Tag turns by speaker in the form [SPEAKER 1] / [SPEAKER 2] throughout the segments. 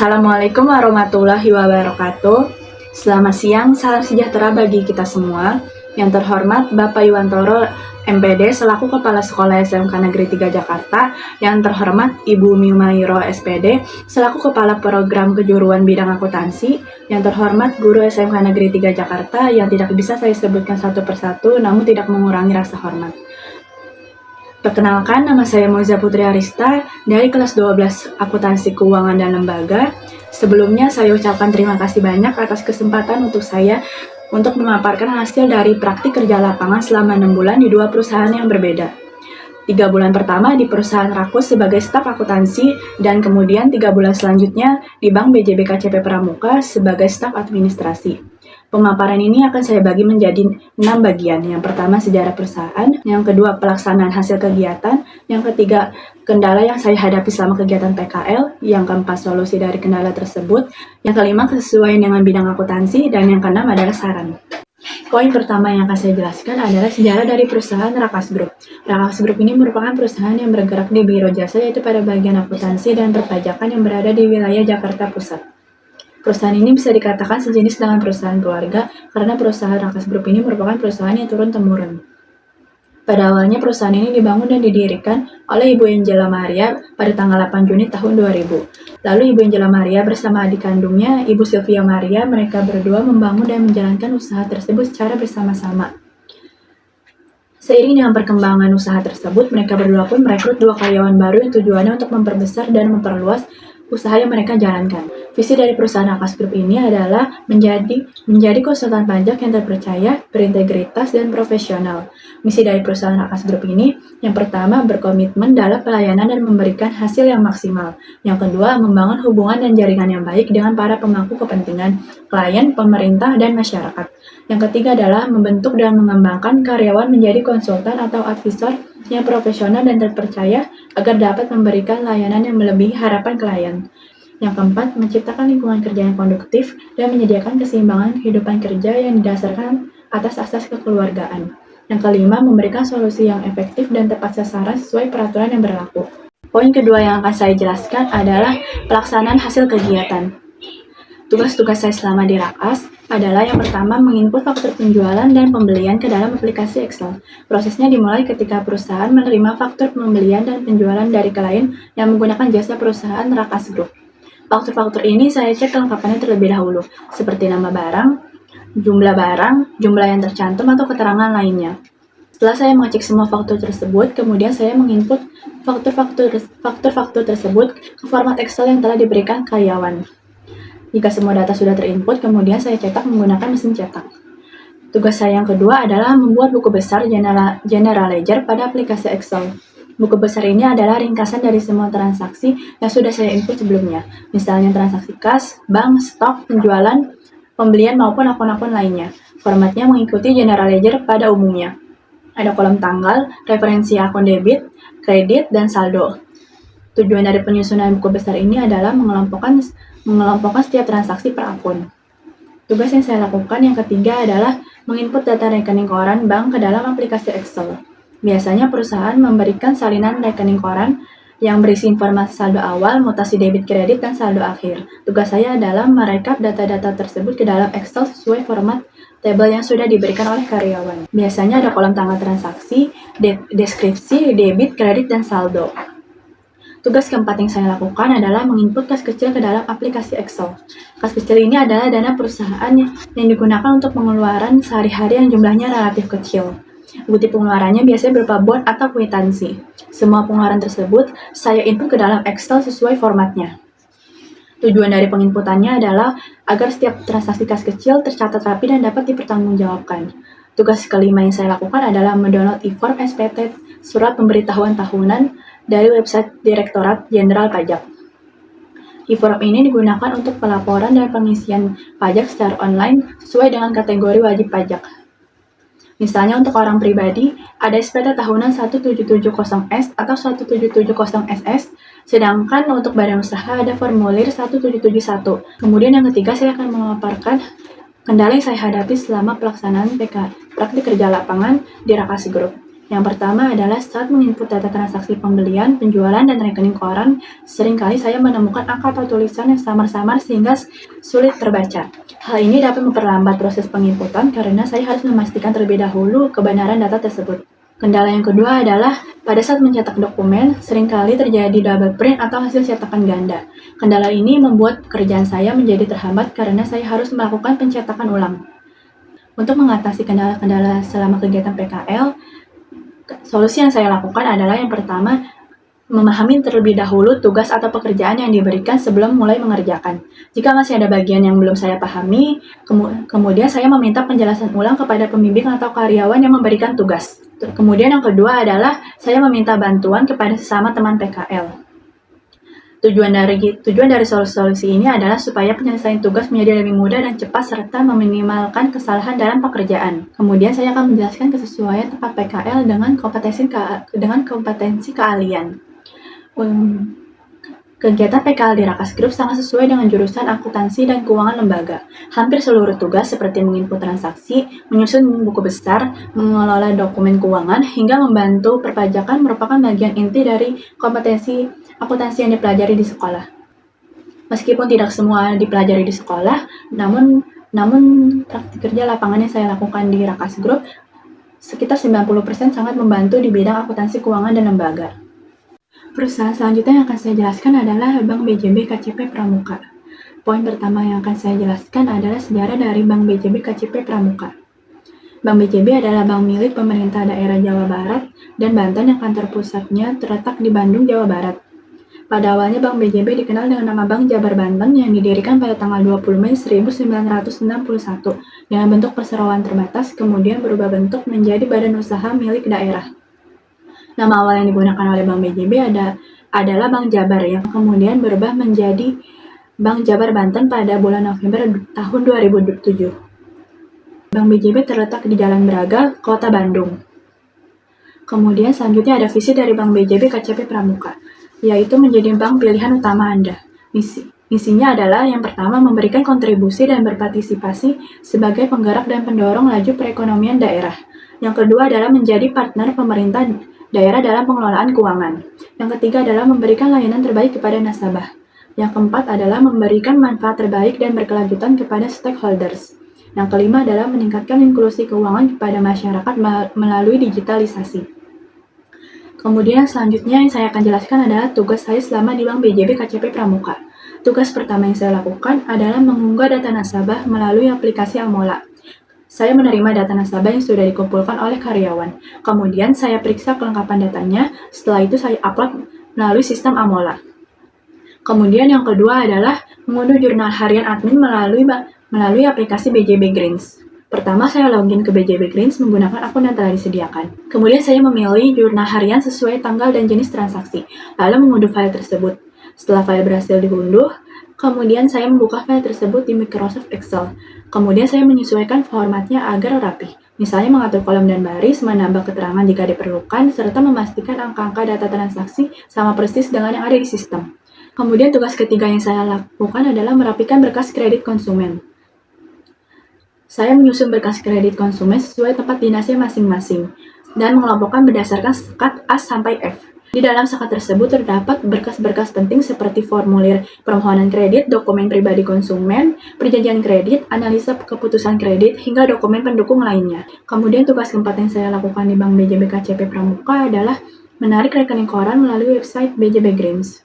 [SPEAKER 1] Assalamualaikum warahmatullahi wabarakatuh. Selamat siang, salam sejahtera bagi kita semua. Yang terhormat Bapak Iwantoro MPD selaku Kepala Sekolah SMK Negeri 3 Jakarta. Yang terhormat Ibu Mimairo SPD selaku Kepala Program Kejuruan Bidang Akuntansi. Yang terhormat Guru SMK Negeri 3 Jakarta yang tidak bisa saya sebutkan satu persatu namun tidak mengurangi rasa hormat. Perkenalkan, nama saya Moza Putri Arista dari kelas 12 Akuntansi Keuangan dan Lembaga. Sebelumnya saya ucapkan terima kasih banyak atas kesempatan untuk saya untuk memaparkan hasil dari praktik kerja lapangan selama 6 bulan di 2 perusahaan yang berbeda. 3 bulan pertama di perusahaan Rakus sebagai staf akuntansi dan kemudian 3 bulan selanjutnya di Bank BJB KCP Pramuka sebagai staf administrasi. Pemaparan ini akan saya bagi menjadi 6 bagian. Yang pertama, sejarah perusahaan. Yang kedua, pelaksanaan hasil kegiatan. Yang ketiga, kendala yang saya hadapi selama kegiatan PKL. Yang keempat, solusi dari kendala tersebut. Yang kelima, kesesuaian dengan bidang akuntansi. Dan yang keenam adalah saran. Poin pertama yang akan saya jelaskan adalah sejarah dari perusahaan Rakas Group. Rakas Group ini merupakan perusahaan yang bergerak di biro jasa, yaitu pada bagian akuntansi dan perpajakan yang berada di wilayah Jakarta Pusat. Perusahaan ini bisa dikatakan sejenis dengan perusahaan keluarga karena perusahaan Rakas Group ini merupakan perusahaan yang turun-temurun. Pada awalnya perusahaan ini dibangun dan didirikan oleh Ibu Angela Maria pada tanggal 8 Juni tahun 2000. Lalu Ibu Angela Maria bersama adik kandungnya, Ibu Sylvia Maria, mereka berdua membangun dan menjalankan usaha tersebut secara bersama-sama. Seiring dengan perkembangan usaha tersebut, mereka berdua pun merekrut 2 karyawan baru yang tujuannya untuk memperbesar dan memperluas usaha yang mereka jalankan. Visi dari perusahaan Rakas Group ini adalah menjadi konsultan pajak yang terpercaya, berintegritas, dan profesional. Misi dari perusahaan Rakas Group ini, yang pertama, berkomitmen dalam pelayanan dan memberikan hasil yang maksimal. Yang kedua, membangun hubungan dan jaringan yang baik dengan para pemangku kepentingan, klien, pemerintah, dan masyarakat. Yang ketiga adalah membentuk dan mengembangkan karyawan menjadi konsultan atau advisor yang profesional dan terpercaya agar dapat memberikan layanan yang melebihi harapan klien. Yang keempat, menciptakan lingkungan kerja yang konduktif dan menyediakan keseimbangan kehidupan kerja yang didasarkan atas asas kekeluargaan. Yang kelima, memberikan solusi yang efektif dan tepat sasaran sesuai peraturan yang berlaku. Poin kedua yang akan saya jelaskan adalah pelaksanaan hasil kegiatan. Tugas-tugas saya selama di Rakas adalah yang pertama, menginput faktur penjualan dan pembelian ke dalam aplikasi Excel. Prosesnya dimulai ketika perusahaan menerima faktur pembelian dan penjualan dari klien yang menggunakan jasa perusahaan Rakas Group. Faktur-faktur ini saya cek kelengkapannya terlebih dahulu, seperti nama barang, jumlah yang tercantum atau keterangan lainnya. Setelah saya mengecek semua faktur tersebut, kemudian saya menginput faktur-faktur tersebut ke format Excel yang telah diberikan karyawan. Jika semua data sudah terinput, kemudian saya cetak menggunakan mesin cetak. Tugas saya yang kedua adalah membuat buku besar General Ledger pada aplikasi Excel. Buku besar ini adalah ringkasan dari semua transaksi yang sudah saya input sebelumnya, misalnya transaksi kas, bank, stok, penjualan, pembelian maupun akun-akun lainnya. Formatnya mengikuti General Ledger pada umumnya. Ada kolom tanggal, referensi akun debit, kredit, dan saldo. Tujuan dari penyusunan buku besar ini adalah mengelompokkan setiap transaksi per akun. Tugas yang saya lakukan yang ketiga adalah menginput data rekening koran bank ke dalam aplikasi Excel. Biasanya perusahaan memberikan salinan rekening koran yang berisi informasi saldo awal, mutasi debit kredit, dan saldo akhir. Tugas saya adalah merekap data-data tersebut ke dalam Excel sesuai format tabel yang sudah diberikan oleh karyawan. Biasanya ada kolom tanggal transaksi, deskripsi, debit, kredit, dan saldo. Tugas keempat yang saya lakukan adalah menginput kas kecil ke dalam aplikasi Excel. Kas kecil ini adalah dana perusahaan yang digunakan untuk pengeluaran sehari-hari yang jumlahnya relatif kecil. Bukti pengeluarannya biasanya berupa bond atau kwitansi. Semua pengeluaran tersebut saya input ke dalam Excel sesuai formatnya. Tujuan dari penginputannya adalah agar setiap transaksi kas kecil tercatat rapi dan dapat dipertanggungjawabkan. Tugas kelima yang saya lakukan adalah mendownload e-form SPT, surat pemberitahuan tahunan, dari website Direktorat Jenderal Pajak. E-form ini digunakan untuk pelaporan dan pengisian pajak secara online sesuai dengan kategori wajib pajak. Misalnya untuk orang pribadi, ada SPT tahunan 1770S atau 1770SS, sedangkan untuk badan usaha ada formulir 1771. Kemudian yang ketiga, saya akan memaparkan kendala yang saya hadapi selama pelaksanaan praktik kerja lapangan di Rakas Group. Yang pertama adalah saat menginput data transaksi pembelian, penjualan, dan rekening koran, seringkali saya menemukan angka atau tulisan yang samar-samar sehingga sulit terbaca. Hal ini dapat memperlambat proses penginputan karena saya harus memastikan terlebih dahulu kebenaran data tersebut. Kendala yang kedua adalah pada saat mencetak dokumen, seringkali terjadi double print atau hasil cetakan ganda. Kendala ini membuat pekerjaan saya menjadi terhambat karena saya harus melakukan pencetakan ulang. Untuk mengatasi kendala-kendala selama kegiatan PKL, solusi yang saya lakukan adalah yang pertama, memahami terlebih dahulu tugas atau pekerjaan yang diberikan sebelum mulai mengerjakan. Jika masih ada bagian yang belum saya pahami, kemudian saya meminta penjelasan ulang kepada pembimbing atau karyawan yang memberikan tugas. Kemudian yang kedua adalah saya meminta bantuan kepada sesama teman PKL. Tujuan dari solusi ini adalah supaya penyelesaian tugas menjadi lebih mudah dan cepat serta meminimalkan kesalahan dalam pekerjaan. Kemudian saya akan menjelaskan kesesuaian tempat PKL dengan kompetensi keahlian. Kegiatan PKL di Rakas Group sangat sesuai dengan jurusan akuntansi dan keuangan lembaga. Hampir seluruh tugas seperti menginput transaksi, menyusun buku besar, mengelola dokumen keuangan, hingga membantu perpajakan merupakan bagian inti dari kompetensi akuntansi yang dipelajari di sekolah. Meskipun tidak semua dipelajari di sekolah, namun praktik kerja lapangan yang saya lakukan di Rakas Group sekitar 90% sangat membantu di bidang akuntansi keuangan dan lembaga. Perusahaan selanjutnya yang akan saya jelaskan adalah Bank BJB KCP Pramuka. Poin pertama yang akan saya jelaskan adalah sejarah dari Bank BJB KCP Pramuka. Bank BJB adalah bank milik pemerintah daerah Jawa Barat dan Banten yang kantor pusatnya terletak di Bandung, Jawa Barat. Pada awalnya Bank BJB dikenal dengan nama Bank Jabar Banten yang didirikan pada tanggal 20 Mei 1961 dengan bentuk perseroan terbatas, kemudian berubah bentuk menjadi badan usaha milik daerah. Nama awal yang digunakan oleh Bank BJB adalah Bank Jabar yang kemudian berubah menjadi Bank Jabar Banten pada bulan November tahun 2007. Bank BJB terletak di Jalan Braga, Kota Bandung. Kemudian selanjutnya ada visi dari Bank BJB KCP Pramuka, yaitu menjadi bank pilihan utama Anda. Misinya adalah yang pertama memberikan kontribusi dan berpartisipasi sebagai penggerak dan pendorong laju perekonomian daerah. Yang kedua adalah menjadi partner pemerintah daerah dalam pengelolaan keuangan. Yang ketiga adalah memberikan layanan terbaik kepada nasabah. Yang keempat adalah memberikan manfaat terbaik dan berkelanjutan kepada stakeholders. Yang kelima adalah meningkatkan inklusi keuangan kepada masyarakat melalui digitalisasi. Kemudian selanjutnya yang saya akan jelaskan adalah tugas saya selama di Bank BJB KCP Pramuka. Tugas pertama yang saya lakukan adalah mengunggah data nasabah melalui aplikasi Amola. Saya menerima data nasabah yang sudah dikumpulkan oleh karyawan. Kemudian saya periksa kelengkapan datanya, setelah itu saya upload melalui sistem Amola. Kemudian yang kedua adalah mengunduh jurnal harian admin melalui aplikasi BJB Greens. Pertama saya login ke BJB Greens menggunakan akun yang telah disediakan. Kemudian saya memilih jurnal harian sesuai tanggal dan jenis transaksi, lalu mengunduh file tersebut. Setelah file berhasil diunduh, kemudian saya membuka file tersebut di Microsoft Excel. Kemudian saya menyesuaikan formatnya agar rapi. Misalnya mengatur kolom dan baris, menambah keterangan jika diperlukan, serta memastikan angka-angka data transaksi sama persis dengan yang ada di sistem. Kemudian tugas ketiga yang saya lakukan adalah merapikan berkas kredit konsumen. Saya menyusun berkas kredit konsumen sesuai tempat dinasnya masing-masing dan mengelompokkan berdasarkan sekat A sampai F. Di dalam sekat tersebut terdapat berkas-berkas penting seperti formulir permohonan kredit, dokumen pribadi konsumen, perjanjian kredit, analisa keputusan kredit, hingga dokumen pendukung lainnya. Kemudian tugas keempat yang saya lakukan di Bank BJB KCP Pramuka adalah menarik rekening koran melalui website BJB Greens.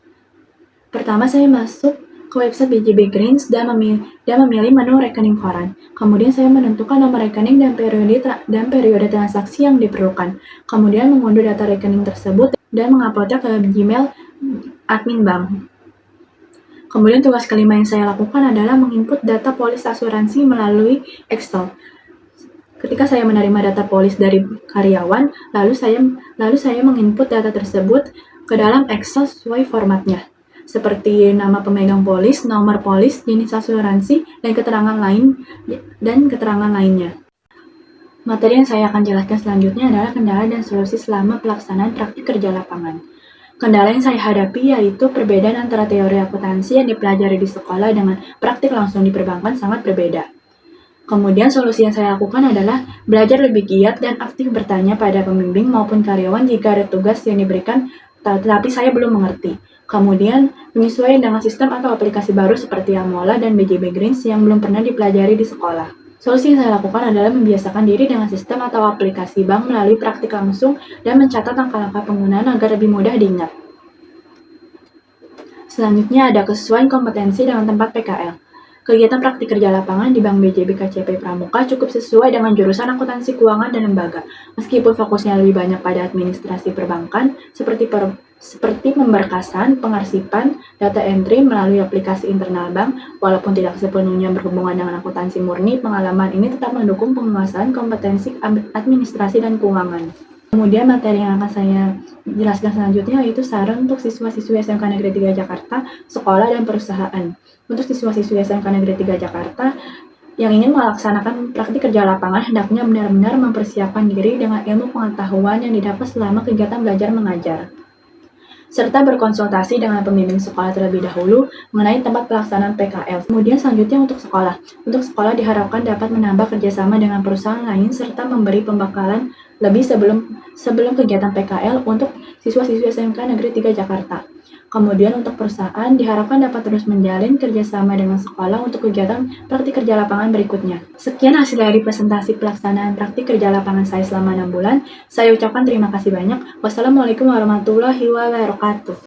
[SPEAKER 1] Pertama saya masuk ke website BJB Greens dan memilih menu rekening koran. Kemudian saya menentukan nomor rekening dan periode transaksi yang diperlukan. Kemudian mengunduh data rekening tersebut dan menguploadnya ke Gmail admin bank. Kemudian tugas kelima yang saya lakukan adalah menginput data polis asuransi melalui Excel. Ketika saya menerima data polis dari karyawan, lalu saya menginput data tersebut ke dalam Excel sesuai formatnya, seperti nama pemegang polis, nomor polis, jenis asuransi, dan keterangan lainnya. Materi yang saya akan jelaskan selanjutnya adalah kendala dan solusi selama pelaksanaan praktik kerja lapangan. Kendala yang saya hadapi yaitu perbedaan antara teori akuntansi yang dipelajari di sekolah dengan praktik langsung di perbankan sangat berbeda. Kemudian solusi yang saya lakukan adalah belajar lebih giat dan aktif bertanya pada pembimbing maupun karyawan jika ada tugas yang diberikan tetapi saya belum mengerti. Kemudian menyesuaikan dengan sistem atau aplikasi baru seperti Amola dan BJB Greens yang belum pernah dipelajari di sekolah. Solusi yang saya lakukan adalah membiasakan diri dengan sistem atau aplikasi bank melalui praktik langsung dan mencatat langkah-langkah penggunaan agar lebih mudah diingat. Selanjutnya ada kesesuaian kompetensi dengan tempat PKL. Kegiatan praktik kerja lapangan di Bank BJB KCP Pramuka cukup sesuai dengan jurusan akuntansi keuangan dan lembaga. Meskipun fokusnya lebih banyak pada administrasi perbankan, seperti pemberkasan, pengarsipan, data entry melalui aplikasi internal bank, walaupun tidak sepenuhnya berhubungan dengan akuntansi murni, pengalaman ini tetap mendukung penguasaan kompetensi administrasi dan keuangan. Kemudian materi yang akan saya jelaskan selanjutnya yaitu saran untuk siswa-siswi SMK Negeri 3 Jakarta, sekolah dan perusahaan. Untuk siswa-siswi SMK Negeri 3 Jakarta yang ingin melaksanakan praktik kerja lapangan hendaknya benar-benar mempersiapkan diri dengan ilmu pengetahuan yang didapat selama kegiatan belajar mengajar, serta berkonsultasi dengan pembimbing sekolah terlebih dahulu mengenai tempat pelaksanaan PKL. Kemudian selanjutnya untuk sekolah. Untuk sekolah diharapkan dapat menambah kerjasama dengan perusahaan lain serta memberi pembekalan lebih sebelum kegiatan PKL untuk siswa-siswi SMK Negeri 3 Jakarta. Kemudian untuk perusahaan diharapkan dapat terus menjalin kerjasama dengan sekolah untuk kegiatan praktik kerja lapangan berikutnya. Sekian hasil dari presentasi pelaksanaan praktik kerja lapangan saya selama 6 bulan. Saya ucapkan terima kasih banyak. Wassalamualaikum warahmatullahi wabarakatuh.